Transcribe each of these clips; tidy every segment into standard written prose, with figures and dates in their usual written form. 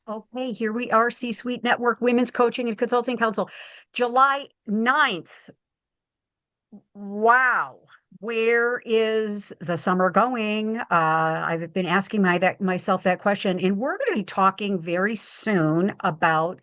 Okay, here we are, C-Suite Network Women's Coaching and Consulting Council, July 9th. Wow. Where is the summer going? I've been asking myself that question, and we're going to be talking very soon about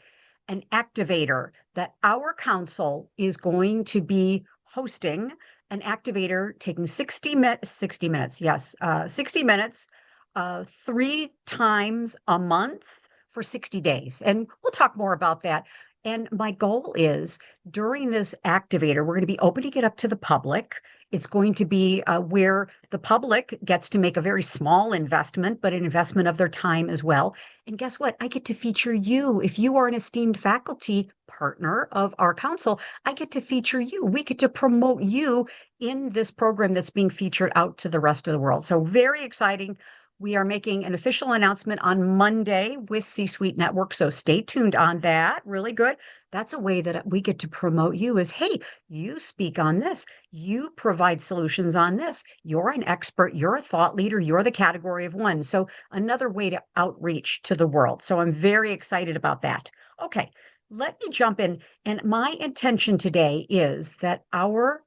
an activator that our council is going to be hosting. An activator taking 60 minutes, yes, 60 minutes, 3 times a month for 60 days. And we'll talk more about that. And my goal is during this activator, we're going to be opening it up to the public. It's going to be where the public gets to make a very small investment, but an investment of their time as well. And guess what? I get to feature you. If you are an esteemed faculty partner of our council, I get to feature you. We get to promote you in this program that's being featured out to the rest of the world. So, very exciting. We are making an official announcement on Monday with C-Suite Network. So stay tuned on that. Really good. That's a way that we get to promote you is, hey, you speak on this. You provide solutions on this. You're an expert. You're a thought leader. You're the category of one. So another way to outreach to the world. So I'm very excited about that. Okay, let me jump in. And my intention today is that our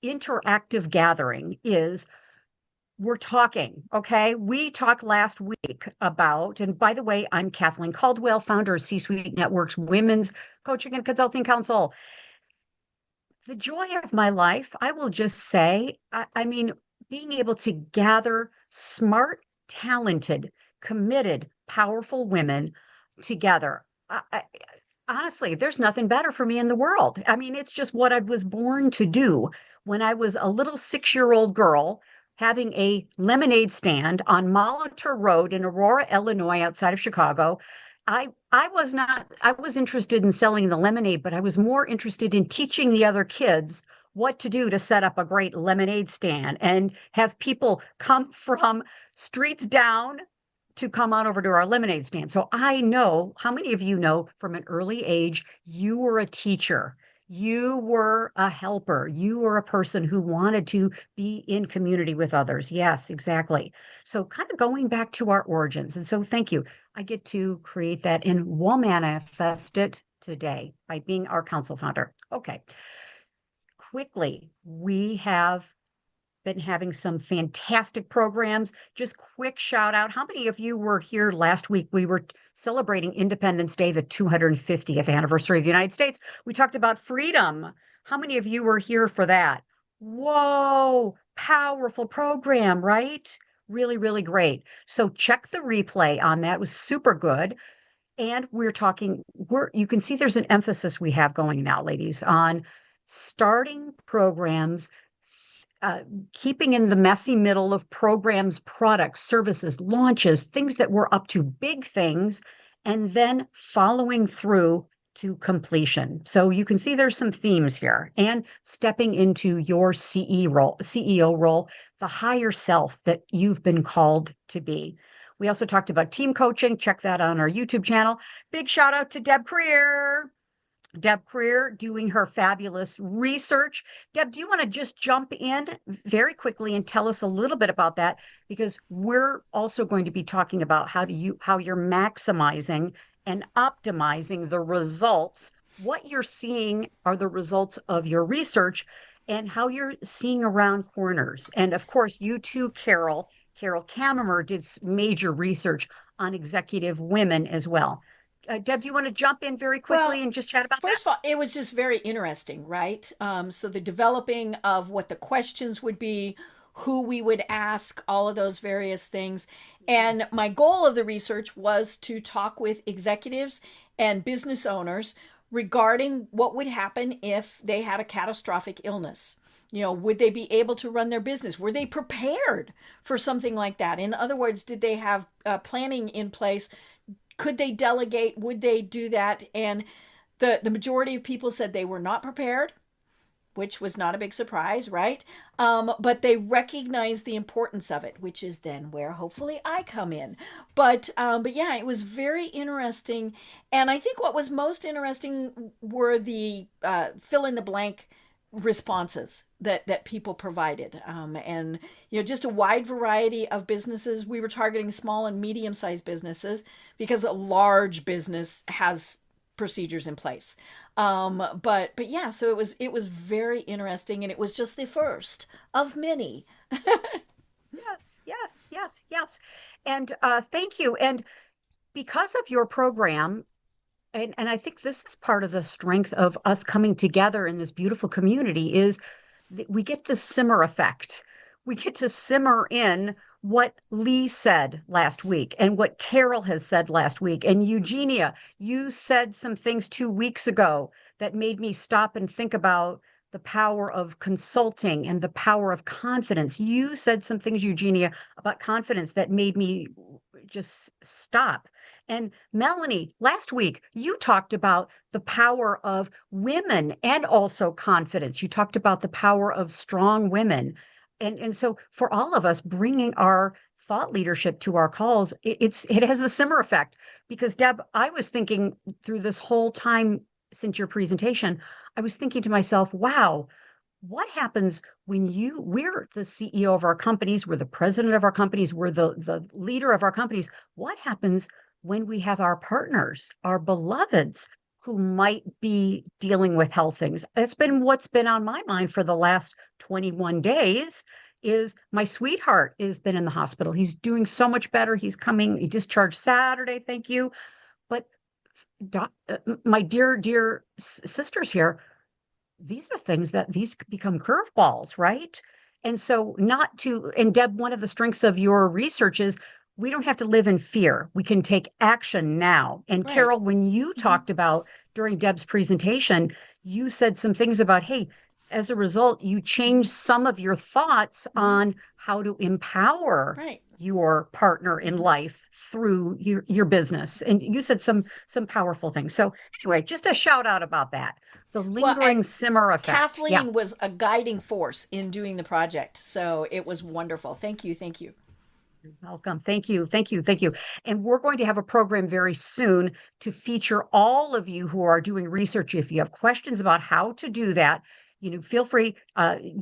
interactive gathering is we're talking, okay? We talked last week about, and by the way, I'm Kathleen Caldwell, founder of C-Suite Network's Women's Coaching and Consulting Council. The joy of my life, I will just say, I mean, being able to gather smart, talented, committed, powerful women together. Honestly, there's nothing better for me in the world. I mean, it's just what I was born to do. When I was a little 6-year-old girl having a lemonade stand on Molitor Road in Aurora, Illinois, outside of Chicago, I was interested in selling the lemonade, but I was more interested in teaching the other kids what to do to set up a great lemonade stand and have people come from streets down to come on over to our lemonade stand. So I know how many of you know from an early age, you were a teacher, you were a helper, you were a person who wanted to be in community with others. Yes, exactly. So kind of going back to our origins. And so thank you. I get to create that and we'll manifest it today by being our council founder. Okay. Quickly, we have been having some fantastic programs. Just quick shout out. How many of you were here last week? We were celebrating Independence Day, the 250th anniversary of the United States. We talked about freedom. How many of you were here for that? Whoa, powerful program, right? Really, really great. So check the replay on that. It was super good. And we're talking, you can see there's an emphasis we have going now, ladies, on starting programs, uh, keeping in the messy middle of programs, products, services, launches, things that we're up to, big things, and then following through to completion. So you can see there's some themes here and stepping into your CEO role, the higher self that you've been called to be. We also talked about team coaching. Check that on our YouTube channel. Big shout out to Deb Creer. Deb Creer doing her fabulous research. Deb, do you want to just jump in very quickly and tell us a little bit about that? Because we're also going to be talking about how you're maximizing and optimizing the results. What you're seeing are the results of your research and how you're seeing around corners. And of course, you too, Carol. Carol Kammerer did major research on executive women as well. Deb, do you want to jump in very quickly Well, and just chat about that? first of all, it was just very interesting, right? So the developing of what the questions would be, who we would ask, all of those various things. And Yes. my goal of the research was to talk with executives and business owners regarding what would happen if they had a catastrophic illness. Would they be able to run their business? Were they prepared for something like that? In other words, did they have planning in place? Could they delegate? Would they do that? And the majority of people said they were not prepared, which was not a big surprise, right? But they recognize the importance of it, which is then where hopefully I come in. But yeah, it was very interesting, and I think what was most interesting were the fill in the blank responses that people provided, and just a wide variety of businesses. We were targeting small and medium-sized businesses because a large business has procedures in place. But yeah, so it was very interesting, and it was just the first of many. Yes, yes, yes, yes. And thank you. And because of your program, and I think this is part of the strength of us coming together in this beautiful community is that we get the simmer effect. We get to simmer in what Lee said last week and what Carol has said last week. And Eugenia, you said some things 2 weeks ago that made me stop and think about the power of consulting and the power of confidence. You said some things, Eugenia, about confidence that made me just stop. And Melanie, last week you talked about the power of women and also confidence. You talked about the power of strong women. And so for all of us bringing our thought leadership to our calls, it has the simmer effect because Deb, I was thinking through this whole time since your presentation, I was thinking to myself, wow, what happens when we're the CEO of our companies, we're the president of our companies, we're the leader of our companies. What happens when we have our partners, our beloveds, who might be dealing with health things? That's been what's been on my mind for the last 21 days is my sweetheart has been in the hospital. He's doing so much better. He discharged Saturday, thank you. But my dear sisters here, these are things that these become curveballs, right? And so, not to, and Deb, one of the strengths of your research is we don't have to live in fear. We can take action now. And Right. Carol, when you Hmm. talked about during Deb's presentation, you said some things about, hey, as a result, you Hmm. changed some of your thoughts Hmm. on how to empower Right. your partner in Hmm. life through your business. And you said some powerful things. So anyway, just a shout out about that. The Well, lingering and simmer effect. Yeah. Kathleen was a guiding force in doing the project, so it was wonderful. Thank you, thank you. You're welcome. Thank you. Thank you. Thank you. And we're going to have a program very soon to feature all of you who are doing research. If you have questions about how to do that, feel free,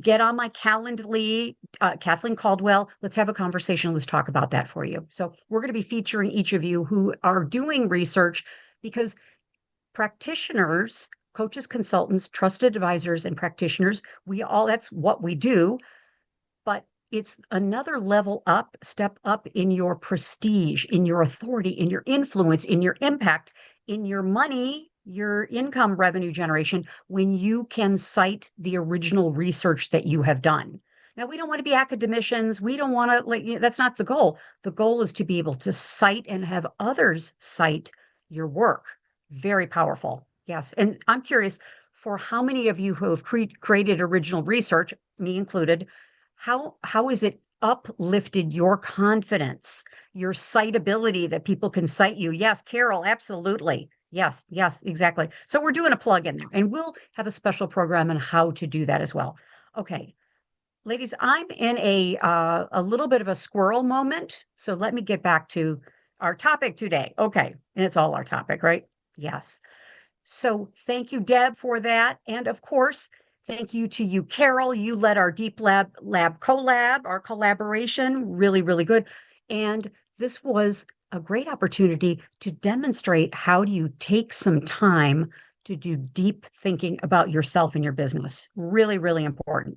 get on my Calendly, Kathleen Caldwell. Let's have a conversation. Let's talk about that for you. So we're going to be featuring each of you who are doing research because practitioners, coaches, consultants, trusted advisors, and practitioners, that's what we do, but it's another level up, step up in your prestige, in your authority, in your influence, in your impact, in your money, your income revenue generation when you can cite the original research that you have done. Now, we don't want to be academicians. We don't want to, that's not the goal. The goal is to be able to cite and have others cite your work. Very powerful. Yes. And I'm curious for how many of you who have created original research, me included, how is it uplifted your confidence, your citability that people can cite you? Yes, Carol, absolutely. Yes, yes, exactly. So we're doing a plug in there, and we'll have a special program on how to do that as well. Okay, ladies, I'm in a little bit of a squirrel moment, so let me get back to our topic today. Okay, and it's all our topic, right? Yes. So thank you, Deb, for that. And of course, thank you to you, Carol. You led our Deep Lab collab, our collaboration, really, really good. And this was a great opportunity to demonstrate how do you take some time to do deep thinking about yourself and your business. Really, really important.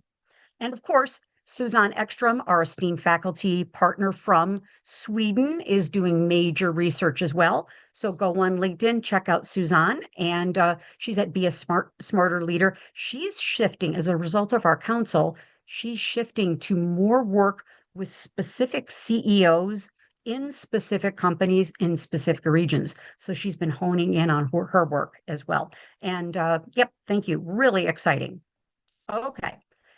And of course, Suzanne Ekstrom, our esteemed faculty partner from Sweden, is doing major research as well. So go on LinkedIn, check out Suzanne, and she's at Be a Smarter Leader. She's shifting as a result of our council. She's shifting to more work with specific CEOs in specific companies in specific regions. So she's been honing in on her work as well. And yep, thank you. Really exciting. Okay.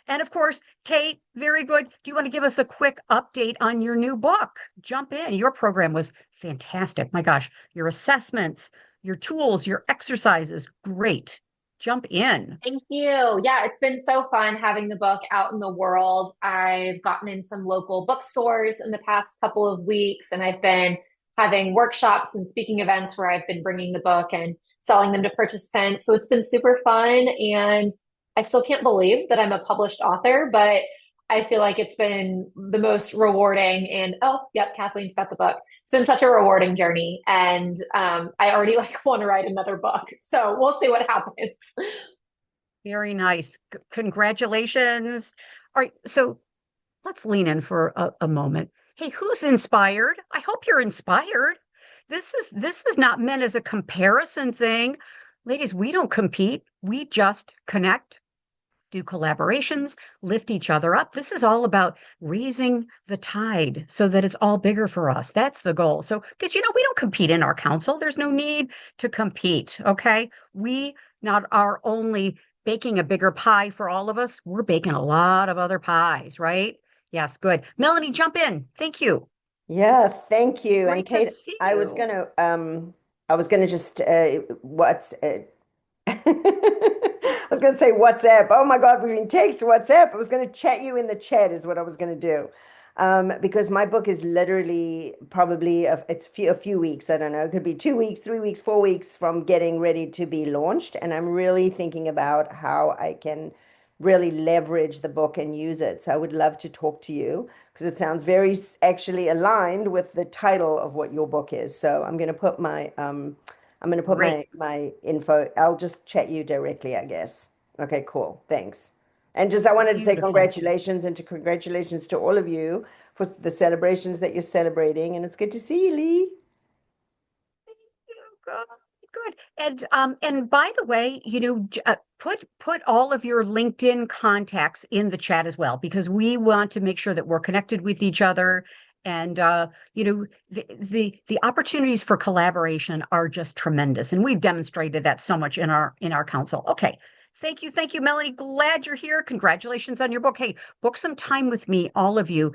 And of course, Kate, very good. Do you want to give us a quick update on your new book? Jump in. Your program was fantastic. My gosh, your assessments, your tools, your exercises, great. Jump in. Thank you. Yeah, it's been so fun having the book out in the world. I've gotten in some local bookstores in the past couple of weeks, and I've been having workshops and speaking events where I've been bringing the book and selling them to participants. So it's been super fun. And I still can't believe that I'm a published author, but I feel like it's been the most rewarding. And oh, yep, Kathleen's got the book. It's been such a rewarding journey, and I already like want to write another book. So we'll see what happens. Very nice. Congratulations. All right, so let's lean in for a moment. Hey, who's inspired? I hope you're inspired. This is not meant as a comparison thing. Ladies, we don't compete. We just connect, do collaborations, lift each other up. This is all about raising the tide so that it's all bigger for us. That's the goal. So, because we don't compete in our council. There's no need to compete. Okay. We not are only baking a bigger pie for all of us, we're baking a lot of other pies, right? Yes, good. Melanie, jump in. Thank you. Yeah, thank you. And Great to Kate, see I was you. gonna just what's I was gonna say WhatsApp. Oh my God, we can text WhatsApp. I was gonna chat you in the chat is what I was gonna do. Because my book is literally probably a few weeks. I don't know. It could be 2 weeks, 3 weeks, 4 weeks from getting ready to be launched. And I'm really thinking about how I can really leverage the book and use it. So I would love to talk to you because it sounds very actually aligned with the title of what your book is. So I'm gonna put Great. my info. I'll just chat you directly, I guess. Okay, cool. Thanks. And just I wanted to say Beautiful. congratulations to all of you for the celebrations that you're celebrating, and it's good to see you, Lee. Good, good. And by the way, put all of your LinkedIn contacts in the chat as well, because we want to make sure that we're connected with each other. And the opportunities for collaboration are just tremendous, and we've demonstrated that so much in our council. Okay. Thank you, Melanie. Glad you're here. Congratulations on your book. Hey, book some time with me, all of you.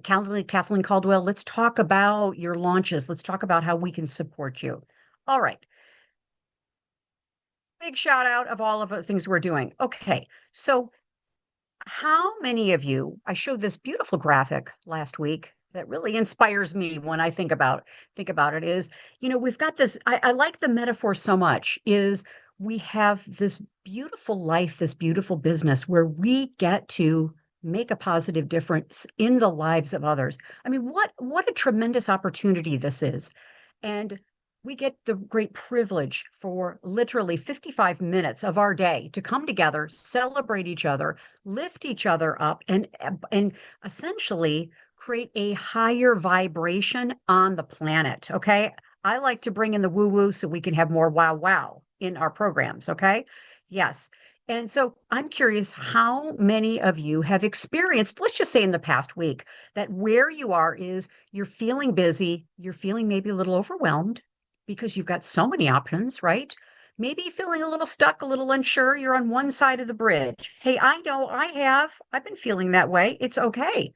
Kathleen Caldwell, let's talk about your launches. Let's talk about how we can support you. All right. Big shout out of all of the things we're doing. Okay. So, how many of you, I showed this beautiful graphic last week that really inspires me when I think about it is, we've got this, I like the metaphor so much, is we have this beautiful life, this beautiful business where we get to make a positive difference in the lives of others. I mean, what a tremendous opportunity this is. And we get the great privilege for literally 55 minutes of our day to come together, celebrate each other, lift each other up, and essentially create a higher vibration on the planet. Okay. I like to bring in the woo woo so we can have more wow wow in our programs. Okay. Yes. And so I'm curious how many of you have experienced, let's just say in the past week, that where you are is you're feeling busy, you're feeling maybe a little overwhelmed because you've got so many options, right? Maybe feeling a little stuck, a little unsure. You're on one side of the bridge. Hey, I know I have. I've been feeling that way. It's okay.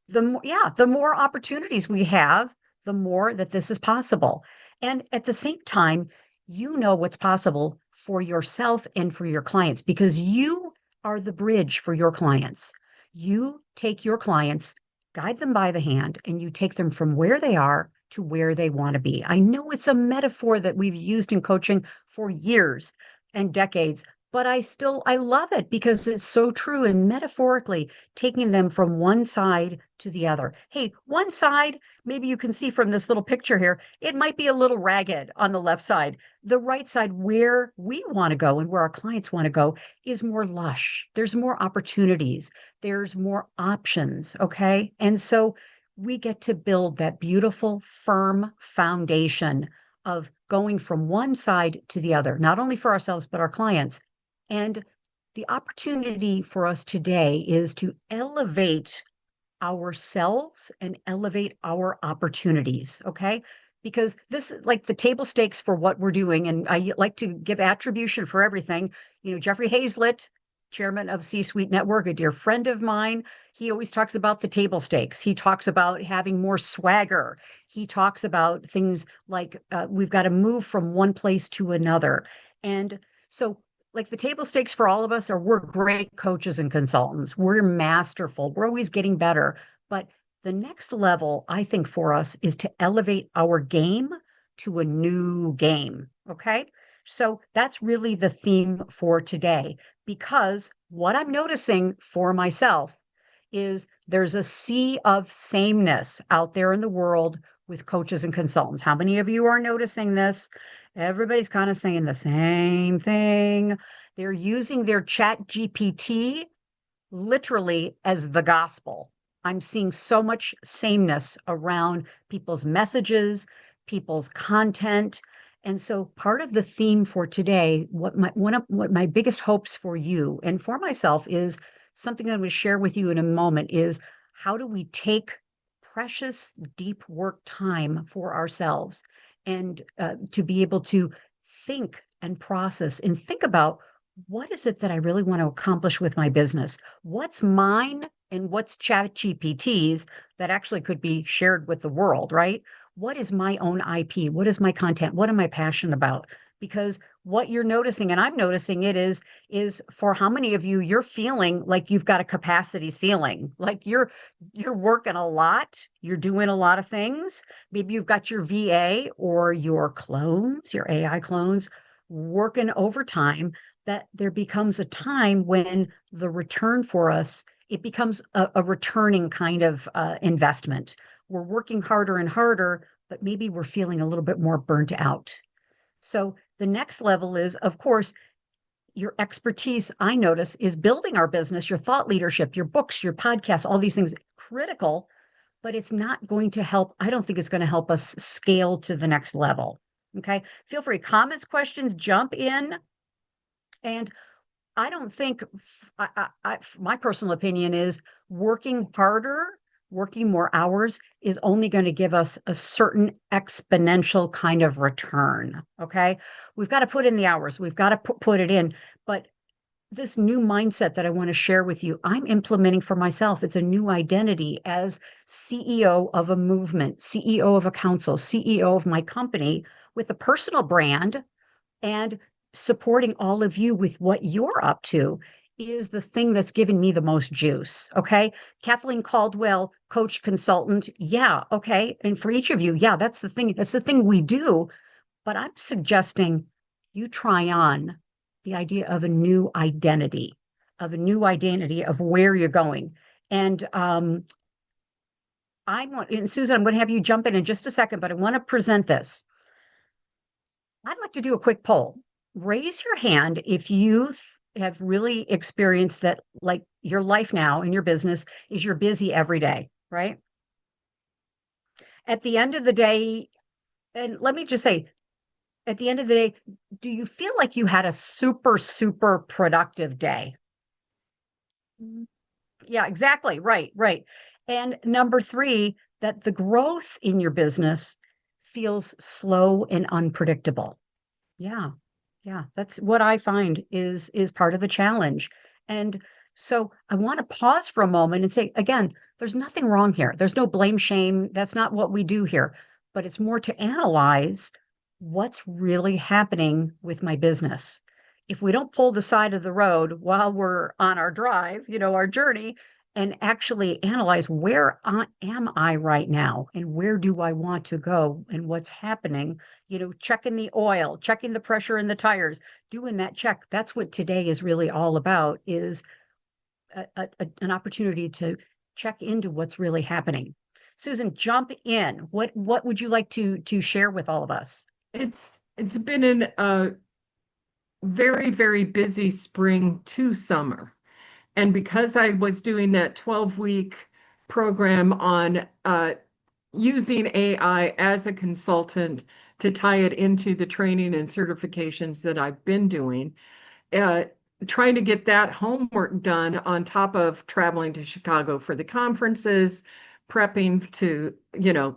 The more opportunities we have, the more that this is possible. And at the same time, you know what's possible for yourself and for your clients because you are the bridge for your clients. You take your clients, guide them by the hand, and you take them from where they are to where they want to be. I know it's a metaphor that we've used in coaching for years and decades, but I love it because it's so true and metaphorically taking them from one side to the other. Hey, one side, maybe you can see from this little picture here, it might be a little ragged on the left side. The right side, where we want to go and where our clients want to go, is more lush. There's more opportunities, there's more options. Okay. And so we get to build that beautiful, firm foundation of going from one side to the other, not only for ourselves, but our clients. And the opportunity for us today is to elevate ourselves and elevate our opportunities. Okay. Because this is like the table stakes for what we're doing. And I like to give attribution for everything. Jeffrey Hazlett, chairman of C Suite Network, a dear friend of mine, he always talks about the table stakes. He talks about having more swagger. He talks about things like we've got to move from one place to another. And so like the table stakes for all of us are we're great coaches and consultants. We're masterful. We're always getting better. But the next level, I think, for us is to elevate our game to a new game. Okay. So that's really the theme for today, because what I'm noticing for myself is there's a sea of sameness out there in the world with coaches and consultants. How many of you are noticing this? Everybody's kind of saying the same thing. They're using their chat GPT literally as the gospel. I'm seeing so much sameness around people's messages, people's content. And so part of the theme for today, what my biggest hopes for you and for myself is something that I'm going to share with you in a moment is how do we take precious deep work time for ourselves and to be able to think and process and think about what is it that I really want to accomplish with my business? What's mine and what's ChatGPT's that actually could be shared with the world, right? What is my own IP? What is my content? What am I passionate about? Because what you're noticing, and I'm noticing it is for how many of you you're feeling like you've got a capacity ceiling, like you're working a lot, you're doing a lot of things. Maybe you've got your VA or your clones, your AI clones working overtime, that there becomes a time when the return for us, it becomes a returning kind of investment. We're working harder and harder, but maybe we're feeling a little bit more burnt out. So the next level is, of course, your expertise, I notice, is building our business, your thought leadership, your books, your podcasts, all these things critical, but it's not going to help. I don't think it's going to help us scale to the next level. Okay. Feel free. Comments, questions, jump in. And I don't think, my personal opinion is working harder, working more hours is only going to give us a certain exponential kind of return. Okay. We've got to put in the hours, we've got to put it in. But this new mindset that I want to share with you, I'm implementing for myself. It's a new identity as CEO of a movement, CEO of a council, CEO of my company with a personal brand and supporting all of you with what you're up to is the thing that's given me the most juice. Okay. Kathleen Caldwell, coach consultant. Yeah. Okay. And for each of you, yeah, that's the thing. That's the thing we do. But I'm suggesting you try on the idea of a new identity of where you're going. And and Susan, I'm going to have you jump in just a second, but I want to present this. I'd like to do a quick poll. Raise your hand if you have really experienced that, like your life now in your business is you're busy every day, right? At the end of the day, and let me just say, at the end of the day, do you feel like you had a super, super productive day? Yeah, exactly. Right, right. And number three, that the growth in your business feels slow and unpredictable. Yeah. Yeah, that's what I find is part of the challenge. And so I want to pause for a moment and say, again, there's nothing wrong here. There's no blame, shame. That's not what we do here. But it's more to analyze what's really happening with my business. If we don't pull the side of the road while we're on our drive, our journey, and actually analyze am I right now and where do I want to go and what's happening, checking the oil, checking the pressure in the tires, doing that check. That's what today is really all about, is an opportunity to check into what's really happening. Susan, jump in. What would you like to share with all of us? It's been a very, very busy spring to summer. And because I was doing that 12-week program on using AI as a consultant to tie it into the training and certifications that I've been doing, uh, trying to get that homework done on top of traveling to Chicago for the conferences, prepping to,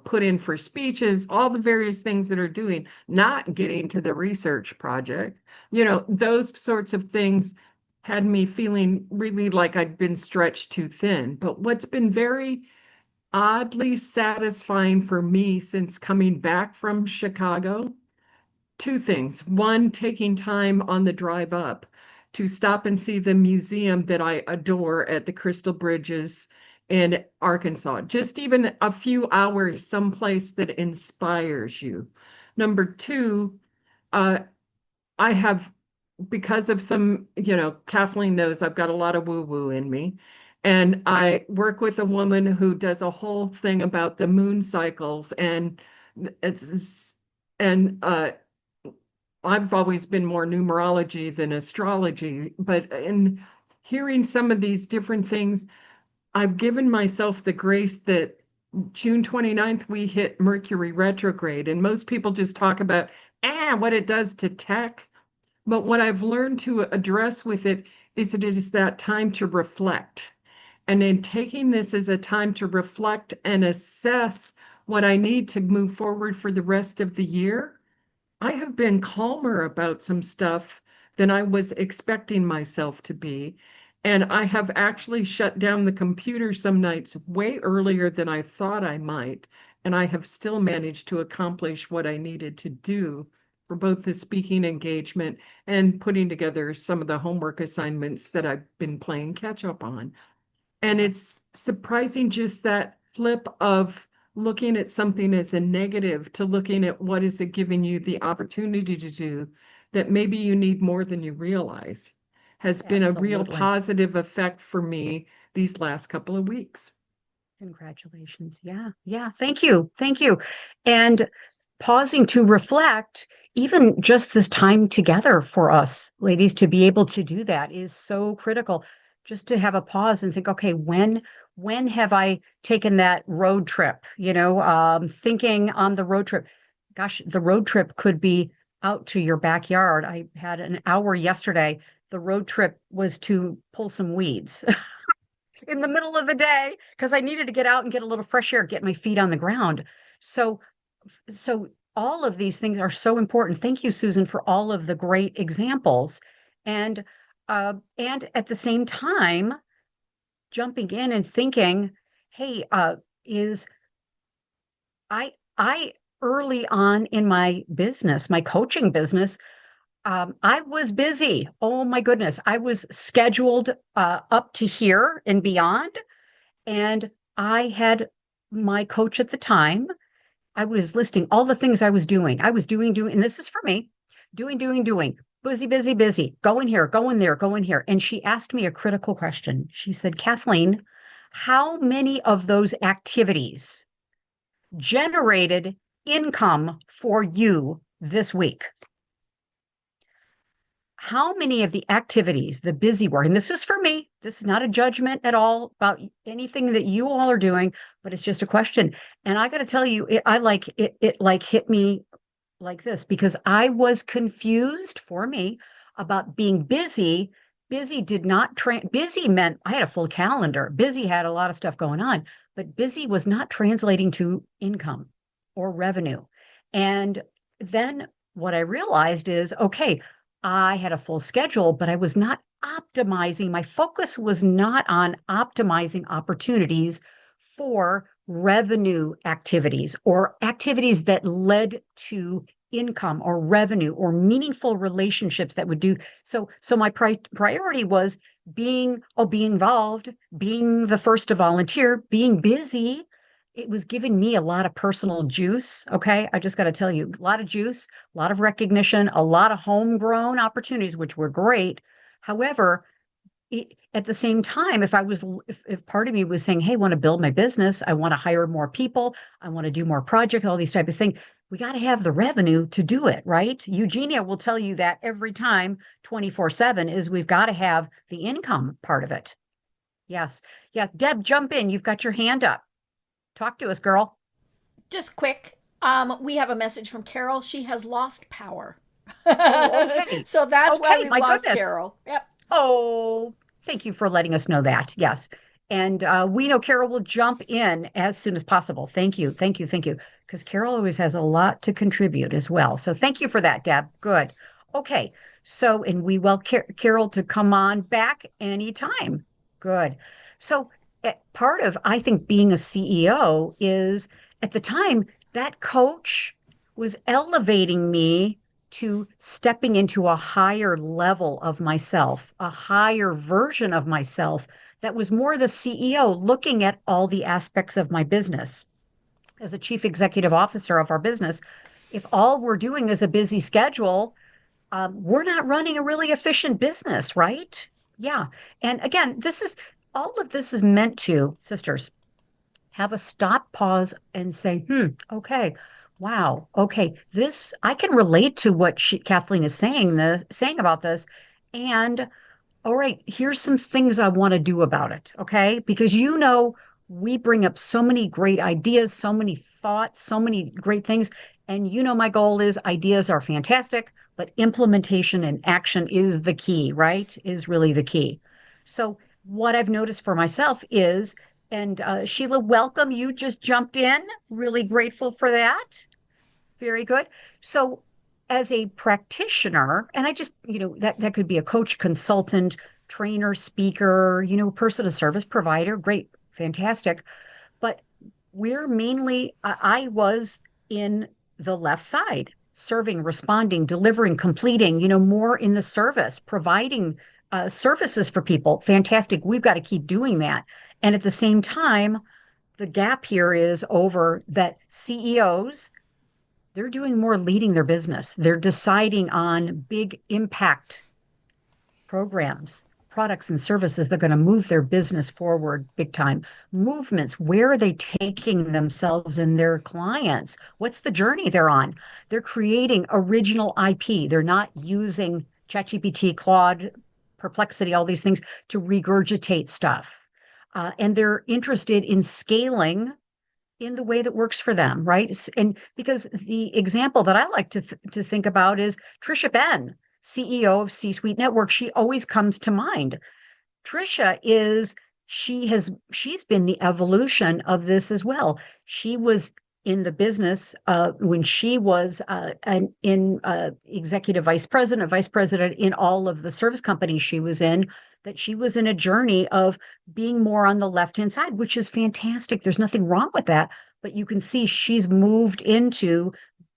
put in for speeches, all the various things that are doing, not getting to the research project, those sorts of things had me feeling really like I'd been stretched too thin. But what's been very oddly satisfying for me since coming back from Chicago, two things. One, taking time on the drive up to stop and see the museum that I adore at the Crystal Bridges in Arkansas. Just even a few hours someplace that inspires you. Number two, uh, I have, because of some, Kathleen knows I've got a lot of woo-woo in me. And I work with a woman who does a whole thing about the moon cycles, and it's and I've always been more numerology than astrology, but in hearing some of these different things, I've given myself the grace that June 29th we hit Mercury retrograde, and most people just talk about what it does to tech. But what I've learned to address with it is that it is that time to reflect. And in taking this as a time to reflect and assess what I need to move forward for the rest of the year, I have been calmer about some stuff than I was expecting myself to be. And I have actually shut down the computer some nights way earlier than I thought I might. And I have still managed to accomplish what I needed to do for both the speaking engagement and putting together some of the homework assignments that I've been playing catch up on. And Yeah. it's surprising just that flip of looking at something as a negative to looking at what is it giving you the opportunity to do that maybe you need more than you realize has been a real Absolutely. positive effect for me these last couple of weeks. Congratulations. Yeah. Yeah. Thank you. Thank you. And pausing to reflect, even just this time together for us, ladies, to be able to do that is so critical. Just to have a pause and think, okay, when have I taken that road trip? Thinking on the road trip. Gosh, the road trip could be out to your backyard. I had an hour yesterday. The road trip was to pull some weeds in the middle of the day because I needed to get out and get a little fresh air, get my feet on the ground. So so all of these things are so important. Thank you, Susan, for all of the great examples. And and at the same time, jumping in and thinking, hey, is I early on in my business, my coaching business, I was busy. Oh my goodness. I was scheduled up to here and beyond. And I had my coach at the time. I was listing all the things I was doing. I was doing, and this is for me, doing, busy, busy, busy, going here, going there, going here. And she asked me a critical question. She said, Kathleen, how many of those activities generated income for you this week? How many of the activities, the busy work, and this is for me, this is not a judgment at all about anything that you all are doing, but it's just a question. And I got to tell you, it like hit me like this because I was confused for me about being busy. Busy did not busy meant I had a full calendar. Busy had a lot of stuff going on, but busy was not translating to income or revenue. And then what I realized is, okay, I had a full schedule, but I was not optimizing. My focus was not on optimizing opportunities for revenue activities or activities that led to income or revenue or meaningful relationships that would do so my priority was being involved, being the first to volunteer, being busy. It was giving me a lot of personal juice. Okay, I just got to tell you, a lot of juice, a lot of recognition, a lot of homegrown opportunities, which were great. However, at the same time, if part of me was saying, hey, I want to build my business, I want to hire more people, I want to do more projects, all these type of things, we got to have the revenue to do it, right? Eugenia will tell you that every time 24/7 is we've got to have the income part of it. Yes. Yeah. Deb, jump in. You've got your hand up. Talk to us, girl. Just quick. We have a message from Carol. She has lost power. Oh, okay. So that's why Okay. we've My lost goodness. Carol. Yep. Oh, thank you for letting us know that. Yes. And we know Carol will jump in as soon as possible. Thank you. Thank you. Thank you. Because Carol always has a lot to contribute as well. So thank you for that, Deb. Good. Okay. So, and we welcome Carol to come on back anytime. Good. So, part of, I think, being a CEO is at the time that coach was elevating me to stepping into a higher level of myself, a higher version of myself that was more the CEO looking at all the aspects of my business. As a chief executive officer of our business, if all we're doing is a busy schedule, we're not running a really efficient business, right? Yeah. And again, all of this is meant to, sisters, have a stop, pause, and say, okay, wow, okay, I can relate to what Kathleen is saying about this. And all right, here's some things I want to do about it. Okay. Because we bring up so many great ideas, so many thoughts, so many great things. And my goal is ideas are fantastic, but implementation and action is the key, right? Is really the key. So, what I've noticed for myself is, and Sheila, welcome. You just jumped in. Really grateful for that. Very good. So, as a practitioner, and I just, that could be a coach, consultant, trainer, speaker, person, a service provider. Great, fantastic. But I was in the left side, serving, responding, delivering, completing, more in the service, providing services for people. Fantastic. We've got to keep doing that. And at the same time, the gap here is over that CEOs, they're doing more leading their business. They're deciding on big impact programs, products and services that are going to move their business forward big time. Movements, where are they taking themselves and their clients? What's the journey they're on? They're creating original IP. They're not using ChatGPT, Claude, Perplexity, all these things to regurgitate stuff. And they're interested in scaling in the way that works for them, right? And because the example that I like to think about is Trisha Ben, CEO of C-Suite Network. She always comes to mind. Trisha is she's been the evolution of this as well. She was in the business when she was executive vice president in all of the service companies she was in, that she was in a journey of being more on the left-hand side, which is fantastic. There's nothing wrong with that. But you can see she's moved into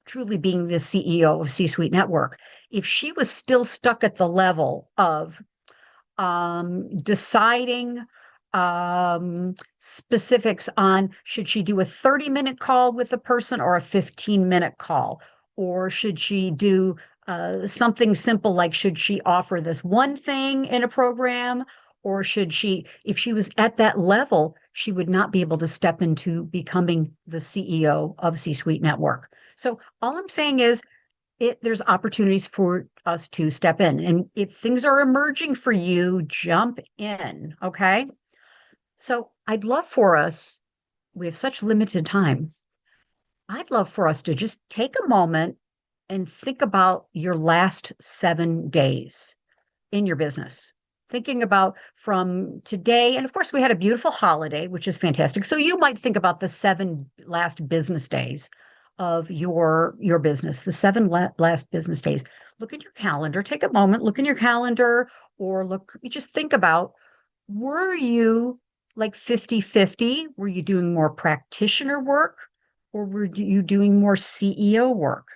truly being the CEO of C-Suite Network. If she was still stuck at the level of deciding specifics on should she do a 30-minute call with a person or a 15-minute call, or should she do something simple like should she offer this one thing in a program, or if she was at that level, she would not be able to step into becoming the CEO of C-Suite Network. So all I'm saying is there's opportunities for us to step in. And if things are emerging for you, jump in. Okay. So we have such limited time. I'd love for us to just take a moment and think about your last 7 days in your business. Thinking about from today, and of course, we had a beautiful holiday, which is fantastic. So you might think about the 7 last business days of your business, the 7 last business days. Look at your calendar, take a moment, look in your calendar, or you just think about, were you like 50-50? Were you doing more practitioner work, or were you doing more CEO work?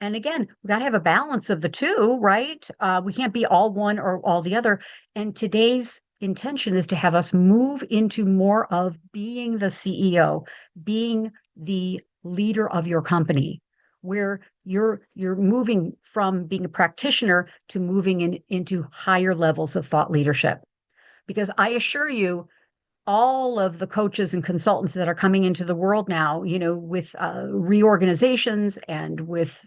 And again, we got to have a balance of the two, right? We can't be all one or all the other. And today's intention is to have us move into more of being the CEO, being the leader of your company, where you're moving from being a practitioner to moving into higher levels of thought leadership. Because I assure you, all of the coaches and consultants that are coming into the world now, with reorganizations and with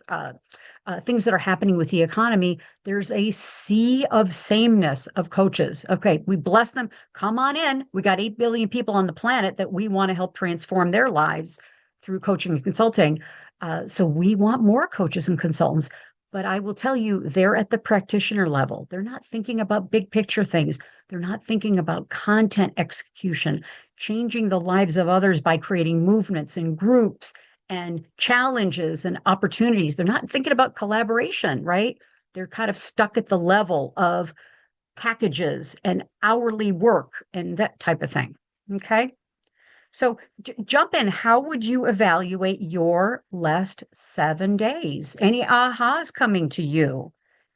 things that are happening with the economy, there's a sea of sameness of coaches. Okay, we bless them. Come on in. We got 8 billion people on the planet that we want to help transform their lives through coaching and consulting. So we want more coaches and consultants. But I will tell you, they're at the practitioner level. They're not thinking about big picture things. They're not thinking about content execution, changing the lives of others by creating movements and groups and challenges and opportunities. They're not thinking about collaboration, right? They're kind of stuck at the level of packages and hourly work and that type of thing. Okay. So jump in. How would you evaluate your last 7 days? Any ahas coming to you?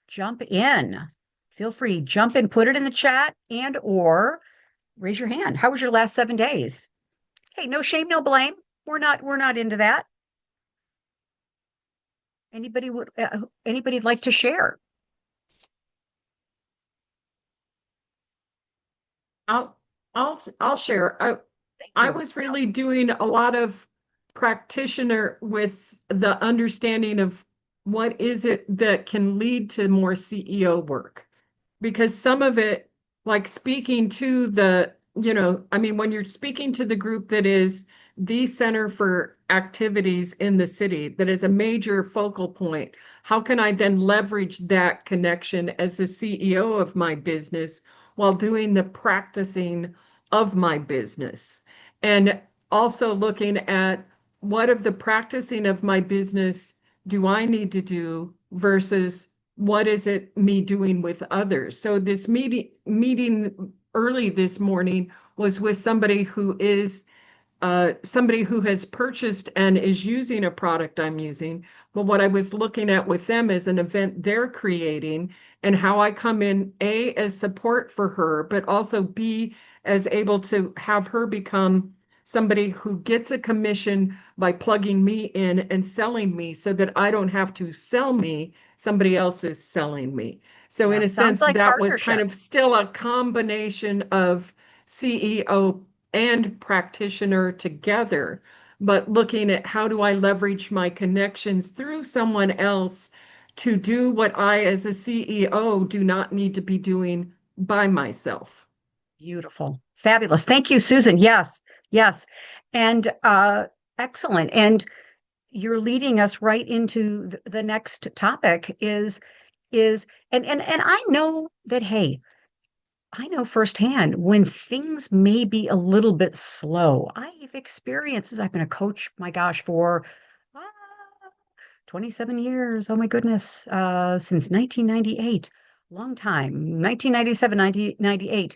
Jump in. Feel free, jump in, put it in the chat or raise your hand. How was your last 7 days? Hey, no shame, no blame. We're not into that. Anybody'd like to share? I'll I'll share. Thank I you. was really doing a lot of practitioner with the understanding of what is it that can lead to more CEO work. Because some of it, like speaking to I mean, when you're speaking to the group that is the center for activities in the city, that is a major focal point, how can I then leverage that connection as the CEO of my business while doing the practicing of my business? And also looking at what of the practicing of my business do I need to do versus what is it me doing with others? So this meeting early this morning was with somebody who has purchased and is using a product I'm using. But what I was looking at with them is an event they're creating and how I come in A as support for her, but also B as able to have her become somebody who gets a commission by plugging me in and selling me so that I don't have to sell me, somebody else is selling me. So Yeah, in a sounds sense, like that was kind partnership. of still a combination of CEO and practitioner together, but looking at how do I leverage my connections through someone else to do what I, as a CEO, do not need to be doing by myself. Beautiful. Fabulous. Thank you, Susan. Yes, yes. And excellent. And you're leading us right into the next topic is and I know that, hey, I know firsthand when things may be a little bit slow. I've experienced this. I've been a coach, my gosh, for ah, 27 years. Oh my goodness. Since 1998. Long time. 1997, 1998.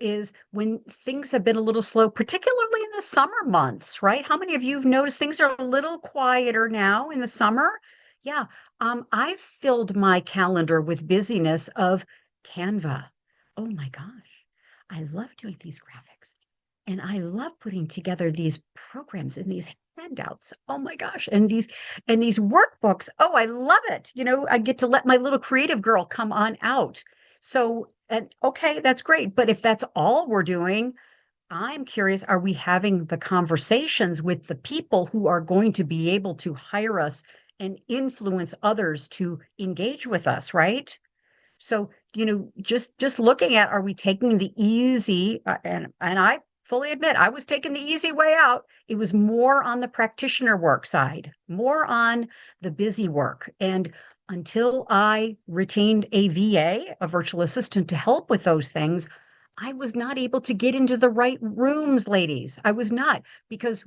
Is when things have been a little slow, particularly in the summer months, right? How many of you have noticed things are a little quieter now in the summer? Yeah. I've filled my calendar with busyness of Canva. Oh my gosh. I love doing these graphics. And I love putting together these programs and these handouts. Oh my gosh. And these workbooks. Oh, I love it. I get to let my little creative girl come on out. So, and okay, that's great. But if that's all we're doing, I'm curious, are we having the conversations with the people who are going to be able to hire us and influence others to engage with us, right? So, just looking at, are we taking the easy, and I fully admit I was taking the easy way out. It was more on the practitioner work side, more on the busy work. And until I retained a VA, a virtual assistant, to help with those things, I was not able to get into the right rooms, ladies. I was not, because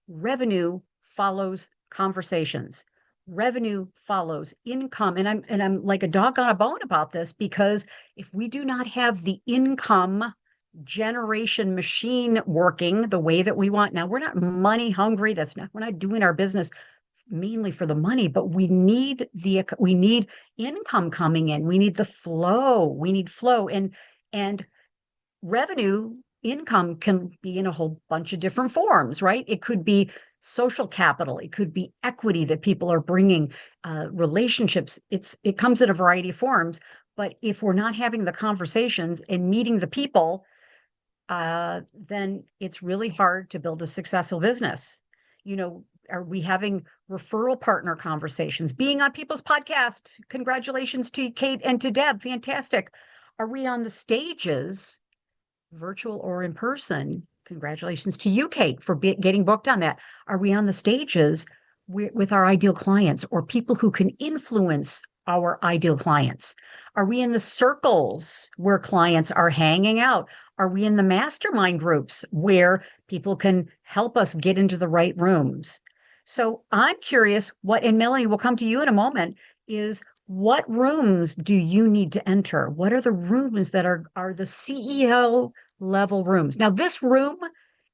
revenue follows conversations. Revenue follows income. And I'm like a dog on a bone about this, because if we do not have the income generation machine working the way that we want, now we're not money hungry. We're not doing our business mainly for the money, but we need income coming in. We need the flow. We need flow. And revenue income can be in a whole bunch of different forms, right? It could be social capital, it could be equity that people are bringing, relationships. It comes in a variety of forms. But if we're not having the conversations and meeting the people, then it's really hard to build a successful business. Are we having referral partner conversations? Being on people's podcast? Congratulations to Kate and to Deb. Fantastic. Are we on the stages, virtual or in person? Congratulations to you, Kate, for getting booked on that. Are we on the stages with our ideal clients or people who can influence our ideal clients? Are we in the circles where clients are hanging out? Are we in the mastermind groups where people can help us get into the right rooms? So I'm curious and Melanie, will come to you in a moment, is what rooms do you need to enter? What are the rooms that are the CEO level rooms? Now, this room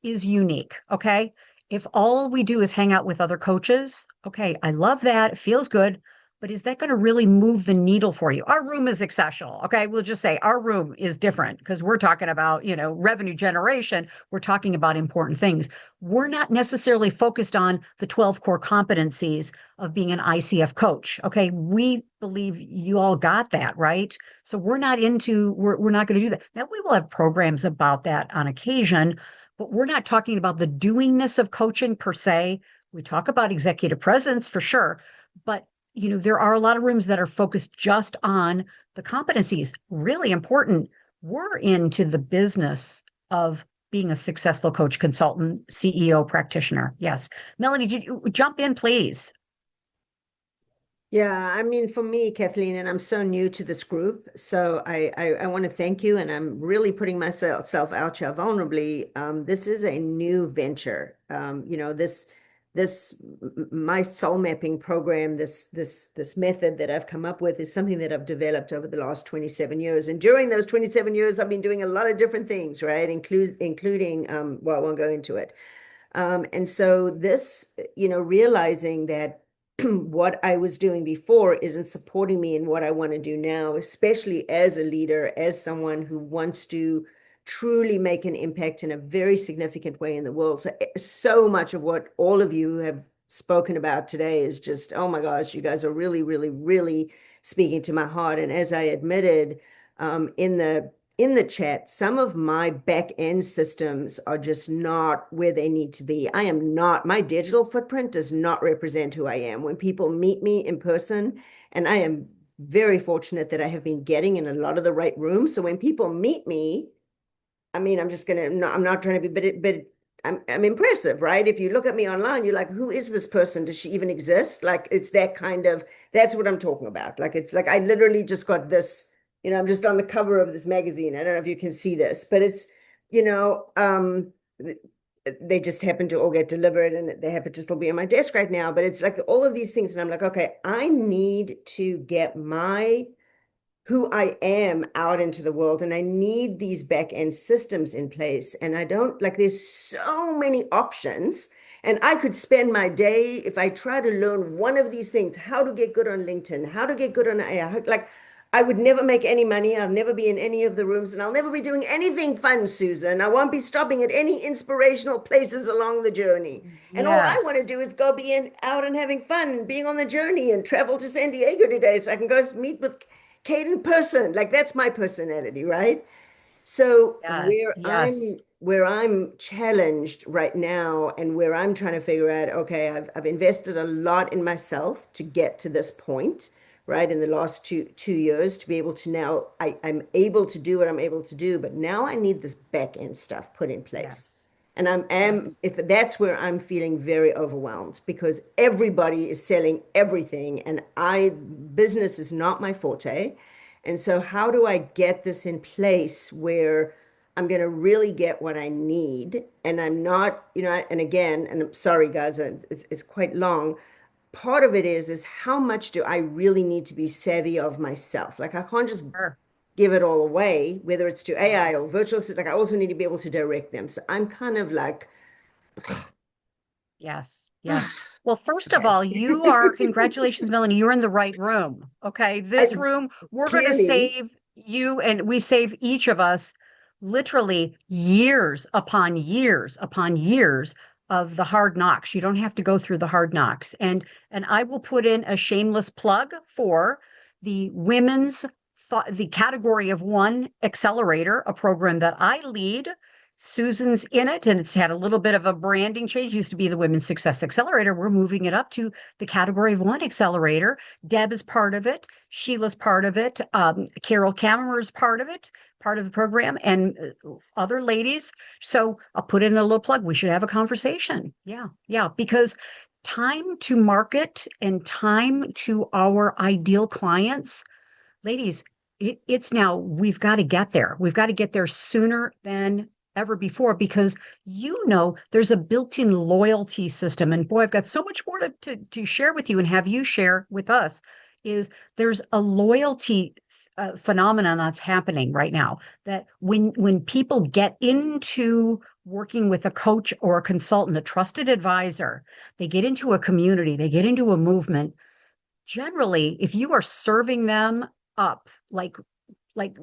is unique, okay? If all we do is hang out with other coaches, okay, I love that. It feels good. but is that going to really move the needle for you? Our room is exceptional. Okay. We'll just say our room is different because we're talking about, revenue generation. We're talking about important things. We're not necessarily focused on the 12 core competencies of being an ICF coach. Okay. We believe you all got that, right? So we're not going to do that. Now we will have programs about that on occasion, but we're not talking about the doingness of coaching per se. We talk about executive presence for sure, but there are a lot of rooms that are focused just on the competencies. Really important. We're into the business of being a successful coach, consultant, CEO, practitioner. Yes. Melanie, did you jump in, please? Yeah, I mean, for me, Kathleen, and I'm so new to this group, so I want to thank you, and I'm really putting myself out here vulnerably. This is a new venture. My soul mapping program, this method that I've come up with is something that I've developed over the last 27 years. And during those 27 years, I've been doing a lot of different things, right? Including, well, I won't go into it. And so this, realizing that what I was doing before isn't supporting me in what I want to do now, especially as a leader, as someone who wants to truly make an impact in a very significant way in the world. So much of what all of you have spoken about today is just, oh my gosh, you guys are really, really, really speaking to my heart. And as I admitted in the chat, some of my back end systems are just not where they need to be. My digital footprint does not represent who I am. When people meet me in person, and I am very fortunate that I have been getting in a lot of the right rooms. So when people meet me, I mean, I'm not trying to be, but I'm impressive, right? If you look at me online, you're like, who is this person? Does she even exist? Like, it's that's what I'm talking about. Like, it's like I literally just got this, I'm just on the cover of this magazine. I don't know if you can see this, but it's, you know, um, they just happen to all get delivered and they happen to still be on my desk right now. But it's like all of these things. And I'm like, okay, I need to get who I am out into the world. And I need these back end systems in place. And I don't like, there's so many options. And I could spend my day, if I try to learn one of these things, how to get good on LinkedIn, how to get good on AI, like I would never make any money. I'll never be in any of the rooms and I'll never be doing anything fun, Susan. I won't be stopping at any inspirational places along the journey. And all I want to Yes. do is go out and having fun and being on the journey and travel to San Diego today so I can go meet with Kate in person. Like that's my personality, right? So Yes. Yes. where I'm challenged right now and where I'm trying to figure out, okay, I've invested a lot in myself to get to this point, right? In the last two years to be able to now I'm able to do what I'm able to do, but now I need this back end stuff put in place. Yes. And Yes. if that's where I'm feeling very overwhelmed because everybody is selling everything and business is not my forte. And so how do I get this in place where I'm going to really get what I need and I'm not, and again, and I'm sorry guys, it's quite long. Part of it is how much do I really need to be savvy of myself? Like I can't just Sure. give it all away, whether it's to AI or Yes. virtual assistant. Like I also need to be able to direct them. So I'm kind of like, Yes, yes. Well, first of okay. all, congratulations, Melanie, you're in the right room. Okay. I This room, we're going to clearly, save you and we save each of us literally years upon years of the hard knocks. You don't have to go through the hard knocks. And I will put in a shameless plug for the the category of one accelerator, a program that I lead. Susan's in it, and it's had a little bit of a branding change. It used to be the Women's Success Accelerator. We're moving it up to the category of one accelerator. Deb is part of it. Sheila's part of it. Carol Kammerer is part of it, part of the program, and other ladies. So I'll put in a little plug. We should have a conversation. Yeah, yeah, because time to market and time to our ideal clients, ladies, it's now, we've got to get there. We've got to get there sooner than ever before because there's a built-in loyalty system. And boy, I've got so much more to share with you and have you share with us is there's a loyalty phenomenon that's happening right now that when people get into working with a coach or a consultant, a trusted advisor, they get into a community, they get into a movement, generally, if you are serving them up, like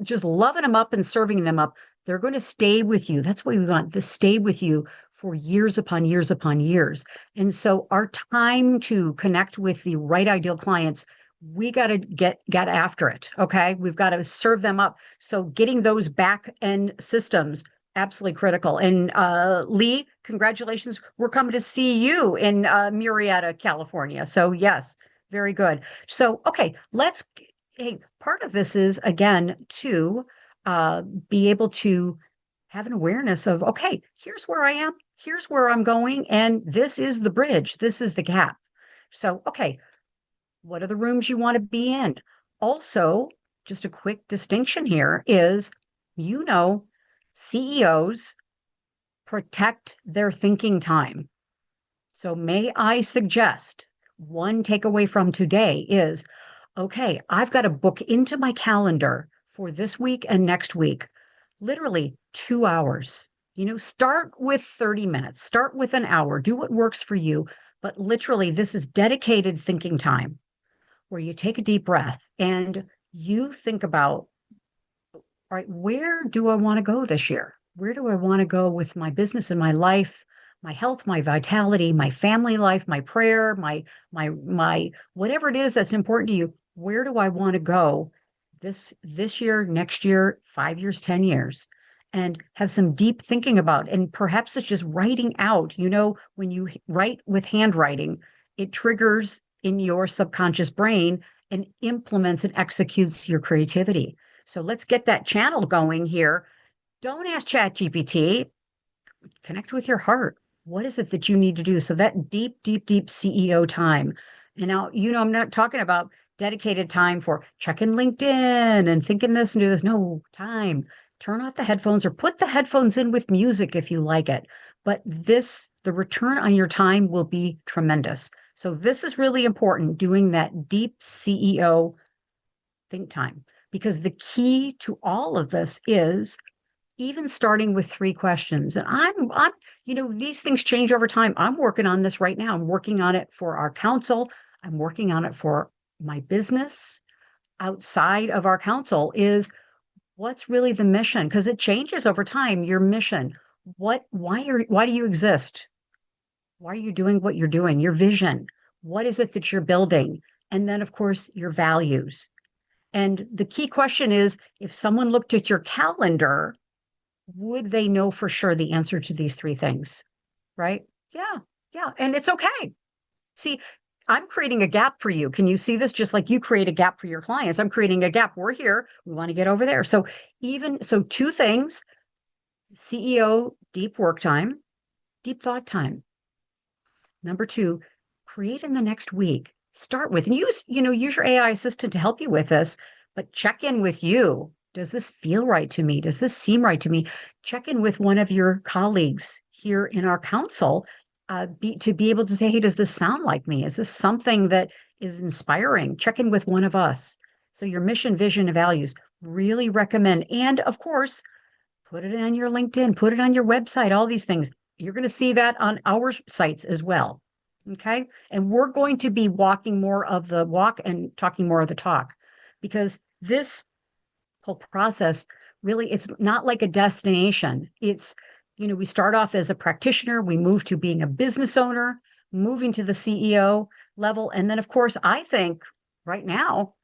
just loving them up and serving them up, they're going to stay with you. That's what we want, to stay with you for years upon years upon years. And so our time to connect with the right ideal clients, we got to get after it. Okay. We've got to serve them up. So getting those back end systems, absolutely critical. And Lee, congratulations. We're coming to see you in Murrieta, California. So yes, very good. So, okay, let's, hey, part of this is again to be able to have an awareness of, okay, here's where I am, here's where I'm going, and this is the bridge, this is the gap. So, okay, what are the rooms you want to be in? Also, just a quick distinction here is, you know, CEOs protect their thinking time. So, may I suggest one takeaway from today is, okay, I've got to book into my calendar for this week and next week, literally 2 hours. You know, start with 30 minutes, start with an hour, do what works for you. But literally, this is dedicated thinking time where you take a deep breath and you think about, all right, where do I want to go this year? Where do I want to go with my business and my life, my health, my vitality, my family life, my prayer, my whatever it is that's important to you? Where do I want to go this year, next year, 5 years, 10 years? And have some deep thinking about, and perhaps it's just writing out. You know, when you write with handwriting, it triggers in your subconscious brain and implements and executes your creativity. So let's get that channel going here. Don't ask ChatGPT. Connect with your heart. What is it that you need to do? So that deep, deep, deep CEO time. And now, you know, I'm not talking about dedicated time for checking LinkedIn and thinking this and do this. No, time. Turn off the headphones or put the headphones in with music if you like it. But this, the return on your time will be tremendous. So this is really important, doing that deep CEO think time, because the key to all of this is even starting with three questions. And I'm, you know, these things change over time. I'm working on this right now. I'm working on it for our council. I'm working on it for my business. Outside of our council is, what's really the mission? Because it changes over time. Your mission. Why do you exist? Why are you doing what you're doing? Your vision. What is it that you're building? And then, of course, your values. And the key question is, if someone looked at your calendar, would they know for sure the answer to these three things? Right? Yeah. Yeah. And it's okay. See, I'm creating a gap for you. Can you see this? Just like you create a gap for your clients, I'm creating a gap. We're here. We want to get over there. So, two things: CEO, deep work time, deep thought time. Number two, create in the next week. Start with, and use your AI assistant to help you with this, but check in with you. Does this feel right to me? Does this seem right to me? Check in with one of your colleagues here in our council, to be able to say, hey, does this sound like me? Is this something that is inspiring? Check in with one of us. So your mission, vision, and values, really recommend. And of course, put it on your LinkedIn, put it on your website, all these things. You're going to see that on our sites as well. Okay. And we're going to be walking more of the walk and talking more of the talk, because this whole process, really, it's not like a destination. It's, we start off as a practitioner, we move to being a business owner, moving to the CEO level. And then, of course, I think right now,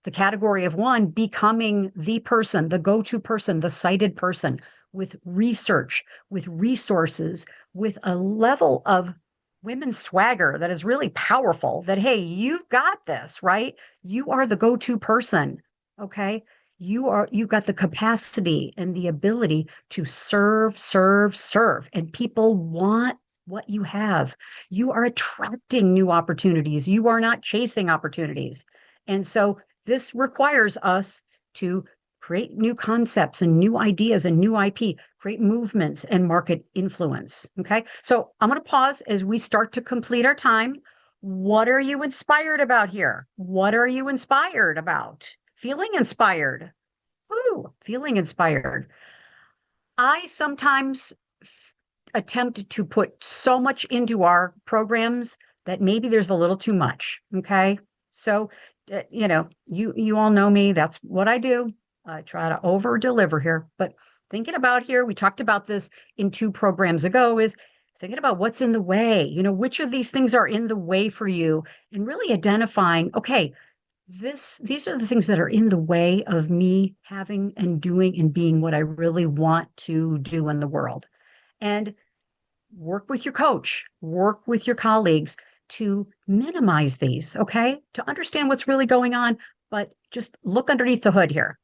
the category of one, becoming the person, the go-to person, the cited person with research, with resources, with a level of women's swagger that is really powerful, that, hey, you've got this, right? You are the go-to person. Okay. You've got the capacity and the ability to serve, serve, serve. And people want what you have. You are attracting new opportunities. You are not chasing opportunities. And so this requires us to create new concepts and new ideas and new IP, create movements and market influence. Okay. So I'm going to pause as we start to complete our time. What are you inspired about here? What are you inspired about? Feeling inspired. Ooh, feeling inspired. I sometimes attempt to put so much into our programs that maybe there's a little too much. Okay. So, you all know me. That's what I do. I try to over deliver here. But thinking about here, we talked about this in two programs ago, is thinking about what's in the way. Which of these things are in the way for you, and really identifying, okay, these are the things that are in the way of me having and doing and being what I really want to do in the world. And work with your coach, work with your colleagues to minimize these, okay? To understand what's really going on, but just look underneath the hood here.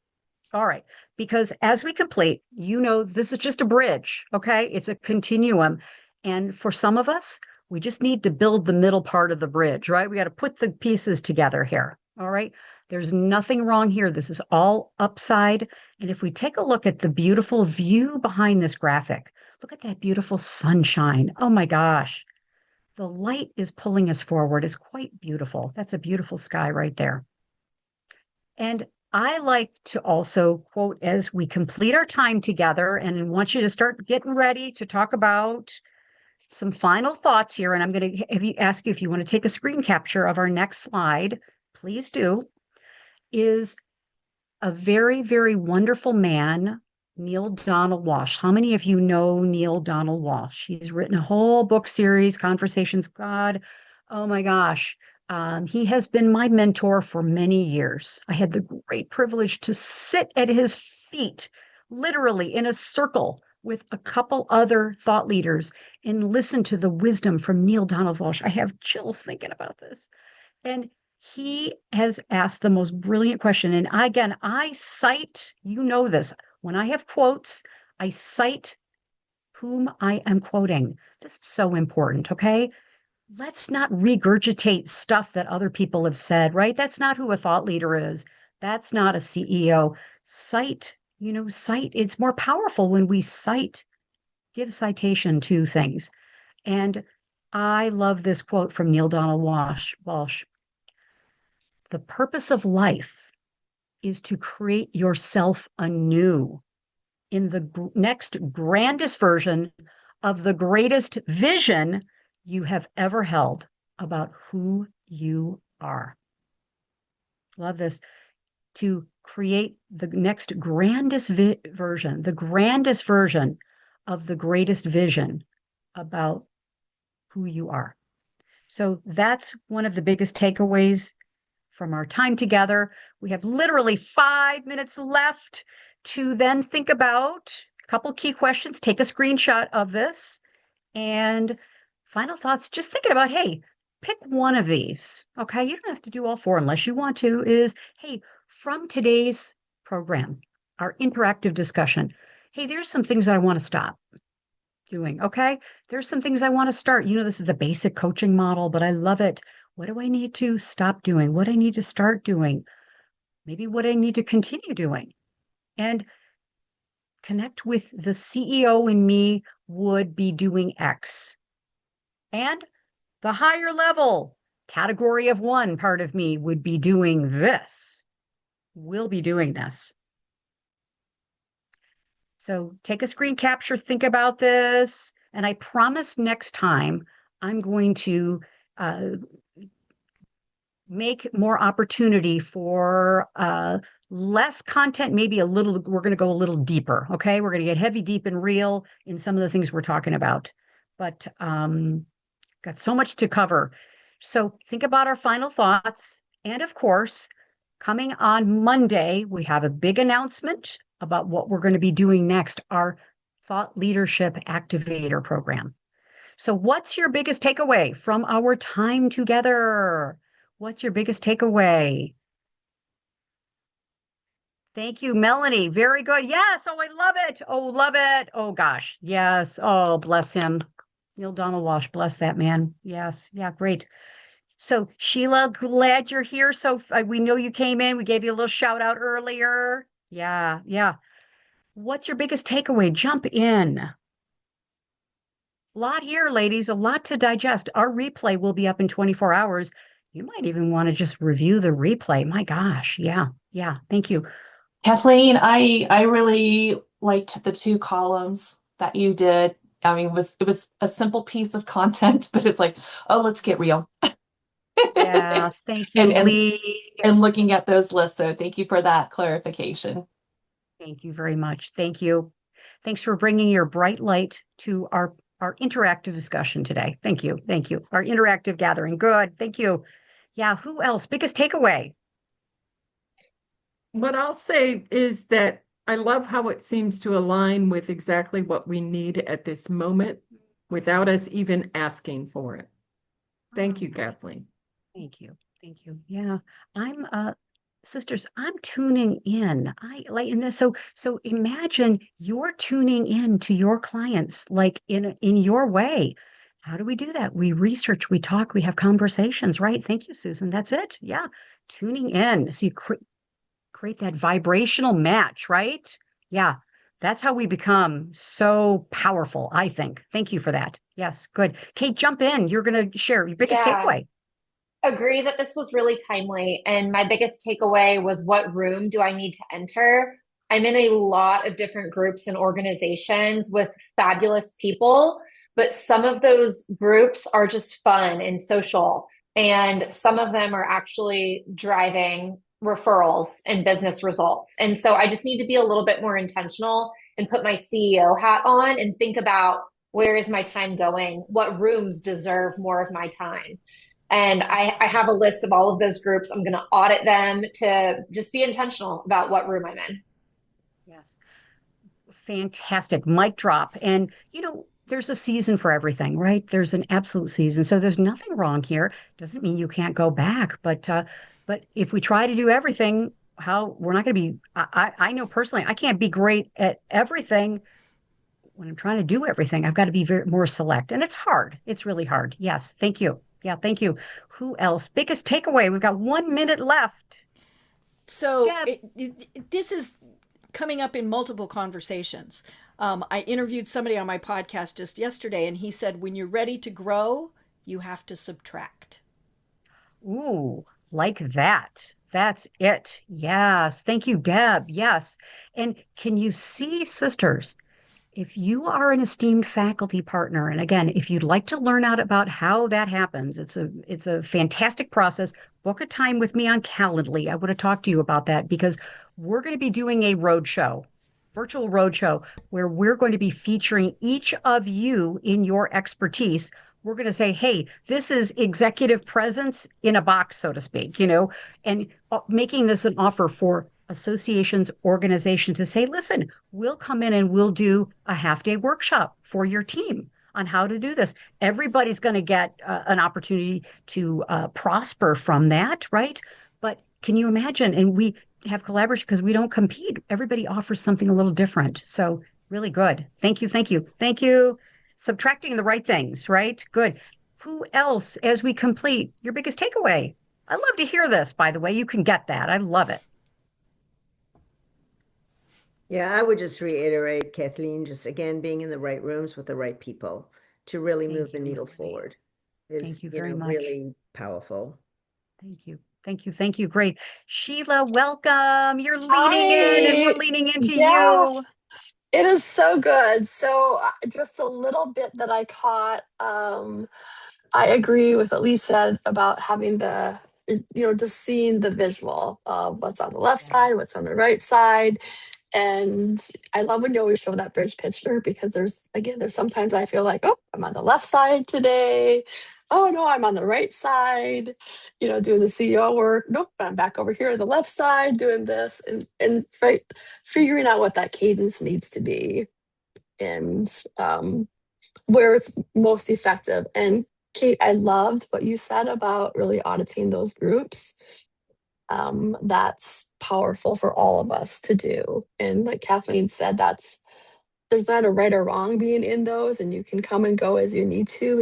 All right. Because as we complete, this is just a bridge, okay? It's a continuum. And for some of us, we just need to build the middle part of the bridge, right? We got to put the pieces together here. All right. There's nothing wrong here. This is all upside. And if we take a look at the beautiful view behind this graphic, look at that beautiful sunshine. Oh my gosh. The light is pulling us forward. It's quite beautiful. That's a beautiful sky right there. And I like to also quote as we complete our time together, and I want you to start getting ready to talk about some final thoughts here. And I'm going to ask you if you want to take a screen capture of our next slide. Please do. Is a very, very wonderful man, Neil Donald Walsh. How many of you know Neil Donald Walsh? He's written a whole book series, Conversations God. Oh my gosh. He has been my mentor for many years. I had the great privilege to sit at his feet, literally in a circle with a couple other thought leaders and listen to the wisdom from Neil Donald Walsh. I have chills thinking about this. And he has asked the most brilliant question. And again, I cite, this, when I have quotes, I cite whom I am quoting. This is so important, okay? Let's not regurgitate stuff that other people have said, right? That's not who a thought leader is. That's not a CEO. Cite, it's more powerful when we cite, give citation to things. And I love this quote from Neil Donald Walsh. The purpose of life is to create yourself anew in the next grandest version of the greatest vision you have ever held about who you are. Love this. To create the next grandest version, the grandest version of the greatest vision about who you are. So that's one of the biggest takeaways from our time together. We have literally 5 minutes left to then think about a couple key questions. Take a screenshot of this. And final thoughts, just thinking about, hey, pick one of these. Okay. You don't have to do all four unless you want to. Is, hey, from today's program, our interactive discussion, hey, there's some things that I want to stop doing. Okay. There's some things I want to start. This is the basic coaching model, but I love it. What do I need to stop doing? What I need to start doing? Maybe what I need to continue doing. And connect with the CEO in me would be doing X. And the higher level category of one part of me would be doing this. We'll be doing this. So take a screen capture, think about this. And I promise next time I'm going to make more opportunity for less content, maybe we're going to go a little deeper. Okay. We're going to get heavy, deep, and real in some of the things we're talking about. But got so much to cover. So think about our final thoughts. And of course, coming on Monday, we have a big announcement about what we're going to be doing next, our Thought Leadership Activator program. So what's your biggest takeaway from our time together? What's your biggest takeaway? Thank you, Melanie. Very good. Yes. Oh, I love it. Oh, love it. Oh, gosh. Yes. Oh, bless him. Neil Donald Walsh, bless that man. Yes. Yeah, great. So, Sheila, glad you're here. So, we know you came in. We gave you a little shout out earlier. Yeah. Yeah. What's your biggest takeaway? Jump in. A lot here, ladies, a lot to digest. Our replay will be up in 24 hours. You might even want to just review the replay. My gosh. Yeah. Yeah. Thank you. Kathleen, I really liked the two columns that you did. I mean, it was a simple piece of content, but it's like, oh, let's get real. Yeah, thank you, and Lee. and looking at those lists. So thank you for that clarification. Thank you very much. Thank you. Thanks for bringing your bright light to our interactive discussion today. Thank you. Thank you. Our interactive gathering. Good. Thank you. Yeah, who else? Biggest takeaway? What I'll say is that I love how it seems to align with exactly what we need at this moment without us even asking for it. Thank you, Kathleen. Thank you. Thank you. Yeah. I'm sisters, I'm tuning in. I like in this. So imagine you're tuning in to your clients like in your way. How do we do that? We research, we talk, we have conversations, right? Thank you, Susan. That's it. Yeah. Tuning in. So you create that vibrational match, right? Yeah. That's how we become so powerful, I think. Thank you for that. Yes, good. Kate, jump in. You're going to share your biggest Yeah, takeaway. agree that this was really timely. And my biggest takeaway was, what room do I need to enter? I'm in a lot of different groups and organizations with fabulous people, but some of those groups are just fun and social. And some of them are actually driving referrals and business results. And so I just need to be a little bit more intentional and put my CEO hat on and think about, where is my time going? What rooms deserve more of my time? And I have a list of all of those groups. I'm going to audit them to just be intentional about what room I'm in. Yes. Fantastic. Mic drop. And, there's a season for everything, right? There's an absolute season. So there's nothing wrong here. Doesn't mean you can't go back. But if we try to do everything, how we're not going to be, I know personally, I can't be great at everything when I'm trying to do everything. I've got to be very more select. And it's hard. It's really hard. Yes. Thank you. Yeah. Thank you. Who else? Biggest takeaway. We've got 1 minute left. So Deb. this is coming up in multiple conversations. I interviewed somebody on my podcast just yesterday, and he said, when you're ready to grow, you have to subtract. Ooh, like that. That's it. Yes. Thank you, Deb. Yes. And can you see, sisters, if you are an esteemed faculty partner, and again, if you'd like to learn out about how that happens, it's a fantastic process. Book a time with me on Calendly. I want to talk to you about that because we're going to be doing a roadshow, virtual roadshow, where we're going to be featuring each of you in your expertise. We're going to say, hey, this is executive presence in a box, so to speak, and making this an offer for associations, organizations to say, listen, we'll come in and we'll do a half-day workshop for your team on how to do this. Everybody's going to get an opportunity to prosper from that, right? But can you imagine? And we have collaboration because we don't compete. Everybody offers something a little different. So really good. Thank you. Thank you. Thank you. Subtracting the right things, right? Good. Who else, as we complete your biggest takeaway? I love to hear this, by the way. You can get that. I love it. Yeah, I would just reiterate, Kathleen, just again being in the right rooms with the right people to really move Thank the you. needle forward is, Thank you very much. really powerful. Thank you. Thank you. Thank you. Great. Sheila, welcome. You're leaning in and we're Hi. leaning into Yeah, you. it is so good. So just a little bit that I caught. I agree with what Lee said about having just seeing the visual of what's on the left Yeah. side, what's on the right side. And I love when you always show that bridge picture because there's sometimes I feel like, oh, I'm on the left side today. Oh no, I'm on the right side, doing the CEO work. Nope, I'm back over here on the left side doing this and figuring out what that cadence needs to be and where it's most effective. And Kate, I loved what you said about really auditing those groups. That's powerful for all of us to do. And like Kathleen said, there's not a right or wrong being in those, and you can come and go as you need to.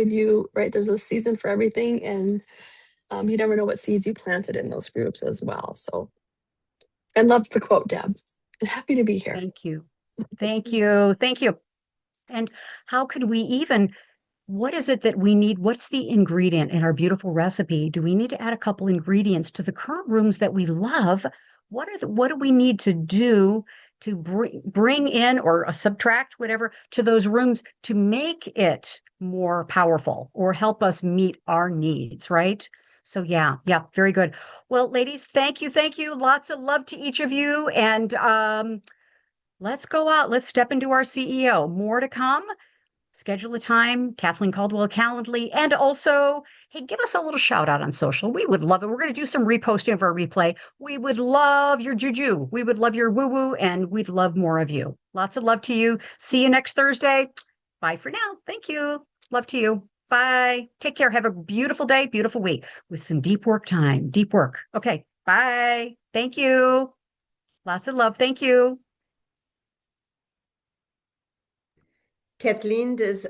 And there's a season for everything, and you never know what seeds you planted in those groups as well. So I loved the quote, Deb, and happy to be here. Thank you. Thank you. Thank you. And how could we even, what is it that we need? What's the ingredient in our beautiful recipe? Do we need to add a couple ingredients to the current rooms that we love? What do we need to do to bring in or subtract whatever to those rooms to make it more powerful or help us meet our needs, right? So yeah, very good. Well, ladies, thank you, thank you. Lots of love to each of you, and let's go out. Let's step into our CEO. More to come. Schedule a time, Kathleen Caldwell Calendly, and also, hey, give us a little shout out on social. We would love it. We're going to do some reposting of our replay. We would love your juju. We would love your woo woo, and we'd love more of you. Lots of love to you. See you next Thursday. Bye for now. Thank you. Love to you. Bye. Take care. Have a beautiful day, beautiful week with some deep work time. Deep work. Okay. Bye. Thank you. Lots of love. Thank you. Kathleen, does